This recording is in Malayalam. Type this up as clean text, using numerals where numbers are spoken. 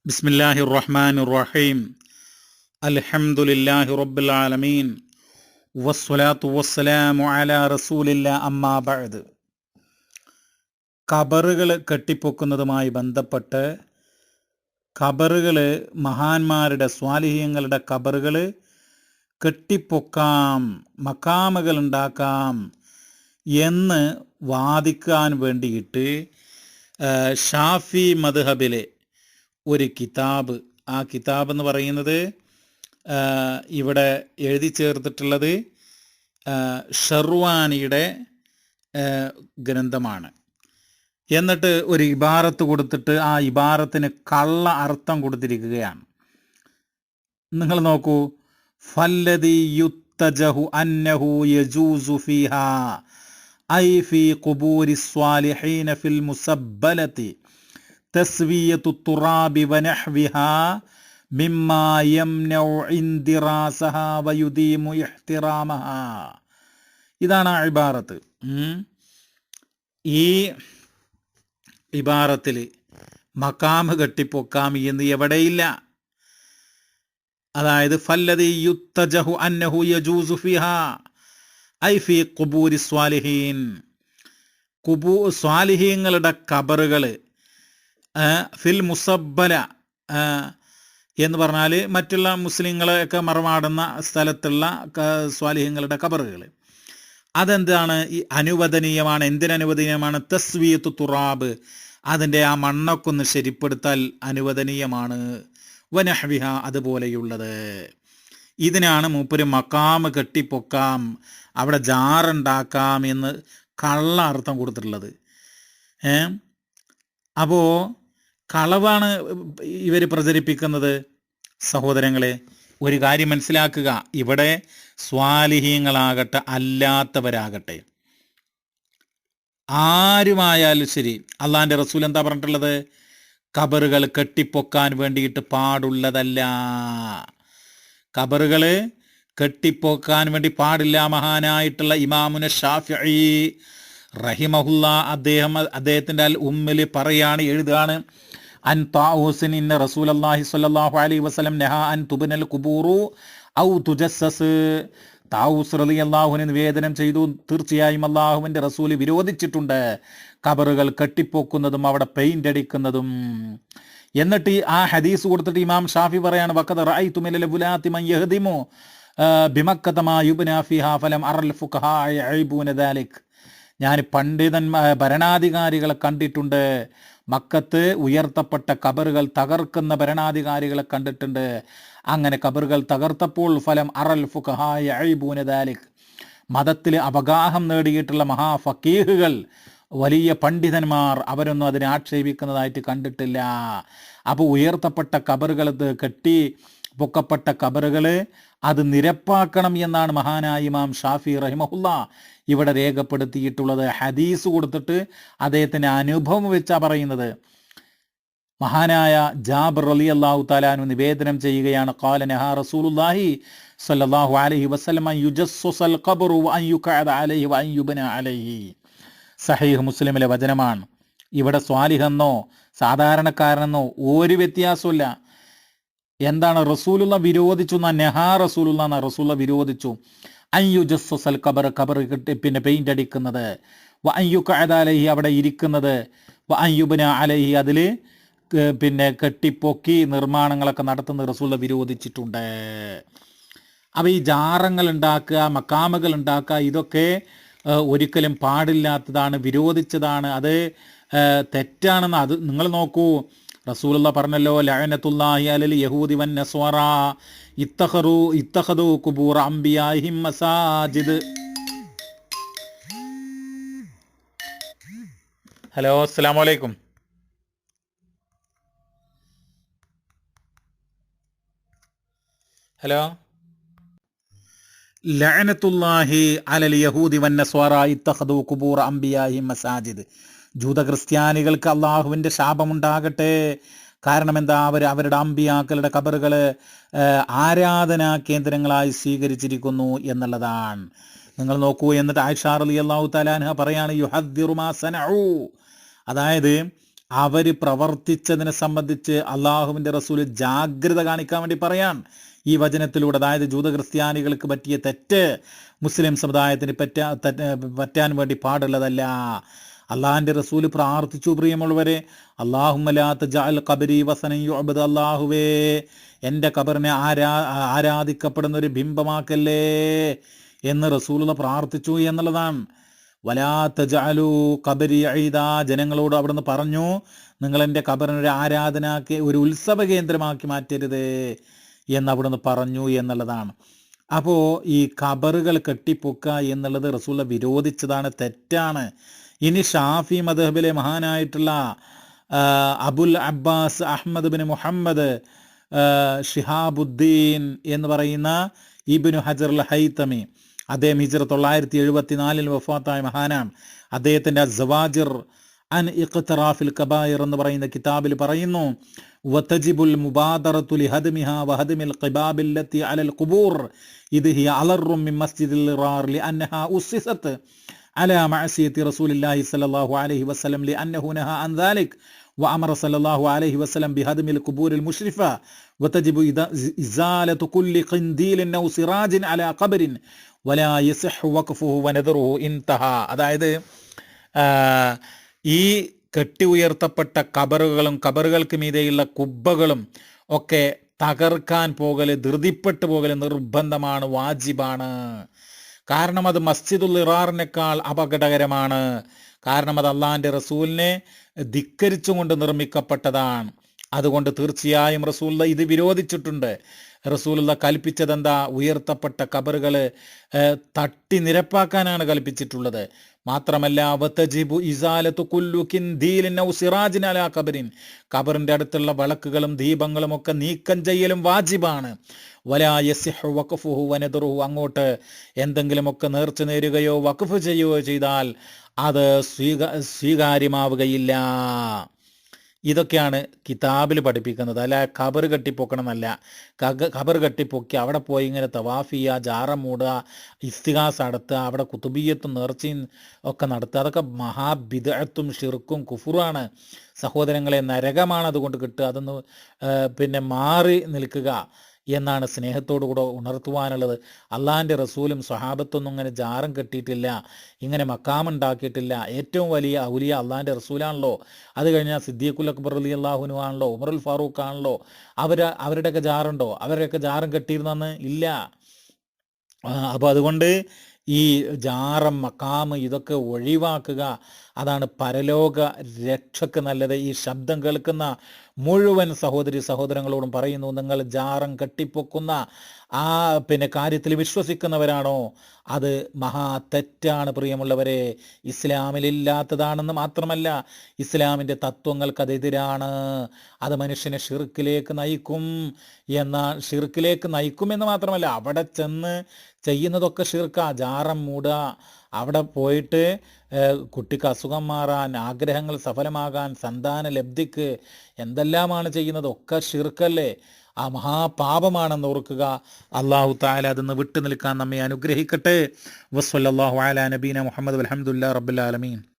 ബിസ്മില്ലാഹിർ റഹ്മാനിർ റഹീം. അൽഹംദുലില്ലാഹി റബ്ബിൽ ആലമീൻ വസ്സലാത്തു വസ്സലാമു അലാ റസൂലില്ലാ അമ്മാ ബഅദ്. ഖബറുകൾ കെട്ടിപ്പൊക്കുന്നതുമായി ബന്ധപ്പെട്ട് മഹാന്മാരുടെ സ്വാലിഹീങ്ങളുടെ ഖബറുകൾ കെട്ടിപ്പൊക്കാം, മക്കാമുകൾ ഉണ്ടാക്കാം എന്ന് വാദിക്കാൻ വേണ്ടിയിട്ട് ഷാഫി മദ്ഹബിലെ ഒരു കിതാബ്, ആ കിതാബ് എന്ന് പറയുന്നത് ഇവിടെ എഴുതി ചേർത്തിട്ടുള്ളത് ഷർവാനിയുടെ ഗ്രന്ഥമാണ്. എന്നിട്ട് ഒരു ഇബാറത്ത് കൊടുത്തിട്ട് ആ ഇബാറത്തിന് കള്ള അർത്ഥം കൊടുത്തിരിക്കുകയാണ്. നിങ്ങൾ നോക്കൂ, ഫല്ലദി യുത്തജഹു അന്നഹു യജൂസു ഫീഹാ ഐ ഫീ ഖുബൂരി സ്വാലിഹീന ഫിൽ മുസബ്ബലതി തസ്വിയത്തു തുറാബി വനഹ്വിഹാ മിമ്മാ യംനഉ ഇൻദിറാസഹാ വയുദീമു ഇഹ്തിറാമഹാ. ഇതാണ് ആ ഇബാറത്ത്. ഈ ഇബാറത്തിൽ മക്കാമ് കെട്ടിപ്പൊക്കാം എന്ന് എവിടെയില്ല. അതായത് ഫല്ലദി യുത്തജഹു അന്നഹു യജൂസു ഫിഹാ ഐ ഫീ ഖുബൂരി സ്വാലിഹീൻ, സ്വാലിഹീങ്ങളുടെ ഖബറുകൾ ഫിൽ മുസബ്ബല എന്ന് പറഞ്ഞാൽ മറ്റുള്ള മുസ്ലിങ്ങളെയൊക്കെ മറമാടുന്ന സ്ഥലത്തുള്ള സ്വാലിഹീങ്ങളുടെ ഖബറുകൾ. അതെന്താണ്? ഈ അനുവദനീയമാണ്. എന്തിനനുവദനീയമാണ്? തസ്വിയത്തു തുറാബ്, അതിൻ്റെ ആ മണ്ണൊക്കെ ഒന്ന് ശരിപ്പെടുത്താൽ അനുവദനീയമാണ്. വനഹ്വിഹ, അതുപോലെയുള്ളത്. ഇതിനാണ് മൂപ്പര് മക്കാമ് കെട്ടിപ്പൊക്കാം, അവിടെ ജാറുണ്ടാക്കാം എന്ന് കള്ള അർത്ഥം കൊടുത്തിട്ടുള്ളത്. അപ്പോൾ കളവാണ് ഇവർ പ്രചരിപ്പിക്കുന്നത്. സഹോദരങ്ങളെ, ഒരു കാര്യം മനസ്സിലാക്കുക, ഇവിടെ സ്വാലിഹീങ്ങളാകട്ടെ അല്ലാത്തവരാകട്ടെ ആരുമായാലും ശരി, അള്ളാഹിൻ്റെ റസൂൽ എന്താ പറഞ്ഞിട്ടുള്ളത്? ഖബറുകൾ കെട്ടിപ്പൊക്കാൻ വേണ്ടിയിട്ട് പാടുള്ളതല്ല. ഖബറുകൾ കെട്ടിപ്പൊക്കാൻ വേണ്ടി പാടില്ല. മഹാനായിട്ടുള്ള ഇമാമുന ഷാഫിഈ റഹിമഹുല്ല അദ്ദേഹത്തിൻ്റെ അൽ ഉമ്മിൽ പറയാണ്, എഴുതാണ്, അൻ താഊസിൻ ഇന്ന റസൂലല്ലാഹി സ്വല്ലല്ലാഹു അലൈഹി വസല്ലം നഹാ അൻ തുബ്നൽ ഖുബൂറു ഔ തുജസ്സസ്. താഊസ് റളിയല്ലാഹുവിനെ നിവേദനം ചെയ്തു, തീർച്ചയായും അള്ളാഹുവിൻ്റെ റസൂൽ വിരോധിച്ചിട്ടുണ്ട് ഖബറുകൾ കെട്ടിപ്പൊക്കുന്നതും അവിടെ പെയിന്റ് അടിക്കുന്നതും. എന്നിട്ട് ആ ഹദീസ് കൊടുത്തിട്ട് ഇമാം ഷാഫി പറയാണ്, വഖദ് റഅയ്തു മിനൽ വുലാത്തി മൻ യഹ്ദിമു ബിമക്കത മാ യുബ്നാ ഫിഹാ ഫലം അറൽ ഫുഖഹാ യഈബൂന ദാലിക്. ഞാൻ ഭരണാധികാരികളെ കണ്ടിട്ടുണ്ട്, മക്കത്ത് ഉയർത്തപ്പെട്ട ഖബറുകൾ തകർക്കുന്ന ഭരണാധികാരികളെ കണ്ടിട്ടുണ്ട്. അങ്ങനെ ഖബറുകൾ തകർത്തപ്പോൾ ഫലം അറൽ ഫുഖഹാ യഈബൂന ദാലിക്, മതത്തിൽ അവഗാഹം നേടിയിട്ടുള്ള മഹാഫക്കീഹുകൾ, വലിയ പണ്ഡിതന്മാർ, അവരൊന്നും അതിനെ ആക്ഷേപിക്കുന്നതായിട്ട് കണ്ടിട്ടില്ല. അപ്പോൾ ഉയർത്തപ്പെട്ട ഖബറുകൾ, കെട്ടി പൊക്കപ്പെട്ട ഖബറുകൾ അത് നിരപ്പാക്കണം എന്നാണ് മഹാനായ ഇമാം ഷാഫി റഹിമഹുല്ല ഇവിടെ രേഖപ്പെടുത്തിയിട്ടുള്ളത്. ഹദീസ് കൊടുത്തിട്ട് അദ്ദേഹത്തിൻ്റെ അനുഭവം വെച്ചാ പറയുന്നത്. മഹാനായ ജാബിർ റളിയല്ലാഹു തആല അൻഹു നിവേദനം ചെയ്യുകയാണ്, ഖാല നഹാ റസൂലുള്ളാഹി സ്വല്ലല്ലാഹു അലൈഹി വസല്ലം അൻ യുജസ്സൽ ഖബ്റു വ അൻ യുഖഅദ അലൈഹി വ അൻ യുബ്ന അലൈഹി. സഹീഹ് മുസ്ലിമിലെ വചനമാണ്. ഇവിടെ സ്വാലിഹെന്നോ സാധാരണക്കാരനെന്നോ ഒരു വ്യത്യാസമില്ല. എന്താണ് റസൂലുള്ള വിരോധിച്ചു? നെഹാ റസൂലുള്ള എന്ന റസൂലുള്ള വിരോധിച്ചു. അയ്യുജസ്സൽ ഖബർ, ഖബർ പിന്നെ പെയിന്റ് അടിക്കുന്നത്, വ അയ്യുഖഅദ അലൈഹി, അവിടെ ഇരിക്കുന്നത്, വ അയ്യുബ്ന അലൈഹി, അതിൽ പിന്നെ കെട്ടിപ്പൊക്കി നിർമ്മാണങ്ങളൊക്കെ നടത്തുന്ന റസൂലുള്ള വിരോധിച്ചിട്ടുണ്ട്. അപ്പോൾ ഈ ജാറങ്ങൾ ഉണ്ടാക്കുക, മക്കാമുകൾ ഉണ്ടാക്കുക, ഇതൊക്കെ ഒരിക്കലും പാടില്ലാത്തതാണ്, വിരോധിച്ചതാണ്, അത് തെറ്റാണെന്ന്. അത് നിങ്ങൾ നോക്കൂ, റസൂലുള്ള പറഞ്ഞല്ലോ, ലഅനത്തുല്ലാഹി അലൽ യഹൂദി വൻ നസ്വറ ഇത്തഖദു ഖുബൂറ അംബിയാഹിം മസാജിദ്. ഹലോ, അസ്സലാമു അലൈക്കും. ഹലോ. ലഅനത്തുല്ലാഹി അലൽ യഹൂദി വൻ നസ്വറ ഇത്തഖദു ഖുബൂറ അംബിയാഹിം മസാജിദ്. ജൂത ക്രിസ്ത്യാനികൾക്ക് അള്ളാഹുവിൻ്റെ ശാപമുണ്ടാകട്ടെ. കാരണം എന്താ? അവരുടെ അമ്പിയാക്കളുടെ ഖബറുകൾ ആരാധനാ കേന്ദ്രങ്ങളായി സ്വീകരിച്ചിരിക്കുന്നു എന്നുള്ളതാണ്. നിങ്ങൾ നോക്കൂ. എന്നിട്ട് ആയിഷ റളിയല്ലാഹു തആല അൻഹ പറയാണ്, യുഹദ്ദിറു മാ സനഉ, അതായത് അവർ പ്രവർത്തിച്ചതിനെ സംബന്ധിച്ച് അള്ളാഹുവിൻ്റെ റസൂൽ ജാഗ്രത കാണിക്കാൻ വേണ്ടി പറയാൻ ഈ വചനത്തിലൂടെ. അതായത് ജൂത ക്രിസ്ത്യാനികൾക്ക് പറ്റിയ തെറ്റ് മുസ്ലിം സമുദായത്തിന് പറ്റാൻ വേണ്ടി പാടുള്ളതല്ല. അള്ളാഹിൻ്റെ റസൂൽ പ്രാർത്ഥിച്ചു, പ്രിയമുള്ളവരെ, അല്ലാഹുമ്മ ജഅൽ ഖബരി വസനൻ യുഅബദ്, അല്ലാഹുവേ എൻ്റെ ഖബറിനെ ആരാധിക്കപ്പെടുന്ന ഒരു ബിംബമാക്കല്ലേ എന്ന് റസൂലുള്ള പ്രാർത്ഥിച്ചു എന്നുള്ളതാണ്. വലാ തജഅലു ഖബരി ഈദാ, ജനങ്ങളോട് അവിടുന്ന് പറഞ്ഞു, നിങ്ങൾ എൻ്റെ ഖബറിനെ ഒരു ആരാധനാക്കി ഒരു ഉത്സവ കേന്ദ്രമാക്കി മാറ്റരുത് എന്ന് അവിടുന്ന് പറഞ്ഞു എന്നുള്ളതാണ്. അപ്പോൾ ഈ ഖബറുകൾ കെട്ടിപ്പൊക്കുക എന്നുള്ളത് റസൂല വിരോധിച്ചതാണ്, തെറ്റാണ്. ഇനി ഷാഫി മദ്ഹബിലെ മഹാനായിട്ടുള്ള Abul Abbas Ahmad bin Muhammad Shihabuddin എന്ന് പറയുന്ന ഇബ്നു ഹജർ അൽ ഹൈതമി, അദ്ദേഹം ഹിജ്റ 974 വഫാത്തായ മഹാനാണ്. അദ്ദേഹത്തിൻ്റെ അസ്സവാജിർ അൻ ഇഖ്തിറാഫിൽ കബായിർ എന്ന് പറയുന്ന കിതാബിൽ പറയുന്നു, വതജിബുൽ മുബാദറതു ലിഹദ്മിഹാ വഹദ്മിൽ ഖിബാബിൽ ലത്തി അലൽ ഖുബൂർ ഇദ് ഹിയ അലറു മിൻ മസ്ജിദിൽ ഇറാർ ലിഅന്നഹാ ഉസ്സിസത് അലാ മഅസിയത്തി റസൂലില്ലാഹി സ്വല്ലല്ലാഹു അലൈഹി വസല്ലം ലിഅന്നഹു നഹാ അൻ ദാലിക് വഅമറ സ്വല്ലല്ലാഹു അലൈഹി വസല്ലം ബിഹദ്മിൽ ഖുബൂരിൽ മുശ്രിഫ വതജിബു ഇസാലതു കുല്ലി ഖിൻദീലിൻ ഔ സിറാജിൻ അലാ ഖബരിൻ വലാ യസിഹു വഖഫുഹു വനദറുഹു ഇൻതഹ. അതായത് ഈ കെട്ടി ഉയർത്തപ്പെട്ട കബറുകളും ഖബറുകൾക്ക് മീതെയുള്ള കുബ്ബകളും ഒക്കെ തകർക്കാൻ പോകൽ, ധൃതിപ്പെട്ടു പോകൽ നിർബന്ധമാണ്, വാജിബാണ്. കാരണം അത് മസ്ജിദുൽ ഇറാറിനേക്കാൾ അപകടകരമാണ്. കാരണം അത് അള്ളാഹിൻ്റെ റസൂലിനെ ധിക്കരിച്ചുകൊണ്ട് നിർമ്മിക്കപ്പെട്ടതാണ്. അതുകൊണ്ട് തീർച്ചയായും റസൂൽ ഇത് വിരോധിച്ചിട്ടുണ്ട്. റസൂലുള്ള കൽപ്പിച്ചതെന്താ? ഉയർത്തപ്പെട്ട ഖബറുകൾ തട്ടി നിരപ്പാക്കാനാണ് കൽപ്പിച്ചിട്ടുള്ളത്. മാത്രമല്ല വതജിബു ഇസാലത്തു കുല്ലു കിൻദീലിൻ ഔ സിറാജിൻ അലാ ഖബറിൻ, ഖബറിൻ്റെ അടുത്തുള്ള വിളക്കുകളും ദീപങ്ങളും ഒക്കെ നീക്കം ചെയ്യലും വാജിബാണ്. വലാ യസിഹു വഖഫുഹു വനദറുഹു, അങ്ങോട്ട് എന്തെങ്കിലുമൊക്കെ നേർച്ച നേരുകയോ വഖഫ് ചെയ്യുകയോ ചെയ്താൽ അത് സ്വീകാര്യമാവുകയില്ല. ഇതൊക്കെയാണ് കിതാബിൽ പഠിപ്പിക്കുന്നത്. അല്ല ഖബർ കെട്ടിപ്പൊക്കണം എന്നല്ല. ഖബർ കെട്ടിപ്പൊക്കി അവിടെ പോയി ഇങ്ങനെ തവാഫ് ചെയ്യുക, ജാറം മൂടുക, ഇസ്തിഗാസ നടത്തുക, അവിടെ കുതുബിയത്തും നേർച്ചയും ഒക്കെ നടത്തുക, അതൊക്കെ മഹാബിദഅത്തും ഷിർക്കും കുഫുറാണ് സഹോദരങ്ങളെ. നരകമാണ് അതുകൊണ്ട് കിട്ടുക. അതൊന്ന് പിന്നെ മാറി നിൽക്കുക എന്നാണ് സ്നേഹത്തോടു കൂടെ ഉണർത്തുവാനുള്ളത്. അള്ളാഹിൻ്റെ റസൂലും സ്വഹാബത്തൊന്നും ഇങ്ങനെ ജാറം കെട്ടിയിട്ടില്ല, ഇങ്ങനെ മക്കാമുണ്ടാക്കിയിട്ടില്ല. ഏറ്റവും വലിയ ഔലിയ അള്ളാഹിൻ്റെ റസൂലാണല്ലോ. അത് കഴിഞ്ഞാൽ സിദ്ദീഖുൽ അക്ബർ റളിയല്ലാഹു ആണല്ലോ, ഉമറുൽ ഫാറൂഖ് ആണല്ലോ. അവരുടെയൊക്കെ ജാറുണ്ടോ? അവരുടെയൊക്കെ ജാറും കെട്ടിയിരുന്നെന്ന് ഇല്ല. അപ്പോൾ അതുകൊണ്ട് ഈ ജാറം മക്കാമ് ഇതൊക്കെ ഒഴിവാക്കുക, അതാണ് പരലോക രക്ഷക്ക് നല്ലത്. ഈ ശബ്ദം കേൾക്കുന്ന മുഴുവൻ സഹോദരി സഹോദരങ്ങളോടും പറയുന്നു, നിങ്ങൾ ജാറം കെട്ടിപ്പൊക്കുന്ന ആ കാര്യത്തിൽ വിശ്വസിക്കുന്നവരാണോ? അത് മഹാ തെറ്റാണ് പ്രിയമുള്ളവരെ. ഇസ്ലാമിലില്ലാത്തതാണെന്ന് മാത്രമല്ല, ഇസ്ലാമിൻ്റെ തത്വങ്ങൾക്കതെതിരാണ്. അത് മനുഷ്യനെ ഷിർക്കിലേക്ക് നയിക്കും. എന്നാൽ ഷിർക്കിലേക്ക് നയിക്കുമെന്ന് മാത്രമല്ല, അവിടെ ചെന്ന് ചെയ്യുന്നതൊക്കെ ഷിർക്കാ. ജാറം മൂടുക, അവിടെ പോയിട്ട് കുട്ടിക്ക് അസുഖം മാറാൻ, ആഗ്രഹങ്ങൾ സഫലമാകാൻ, സന്താന ലബ്ധിക്ക് എന്തെല്ലാമാണ് ചെയ്യുന്നത്, ഒക്കെ ഷിർക്കല്ലേ. ആ മഹാപാപമാണെന്ന് ഓർക്കുക. അല്ലാഹു തആല അതിന്ന് വിട്ടു നിൽക്കാൻ നമ്മെ അനുഗ്രഹിക്കട്ടെ. വസ്സല്ലല്ലാഹു അലാ നബീന മുഹമ്മദ് വൽഹംദുലില്ലാഹി റബ്ബിൽ ആലമീൻ.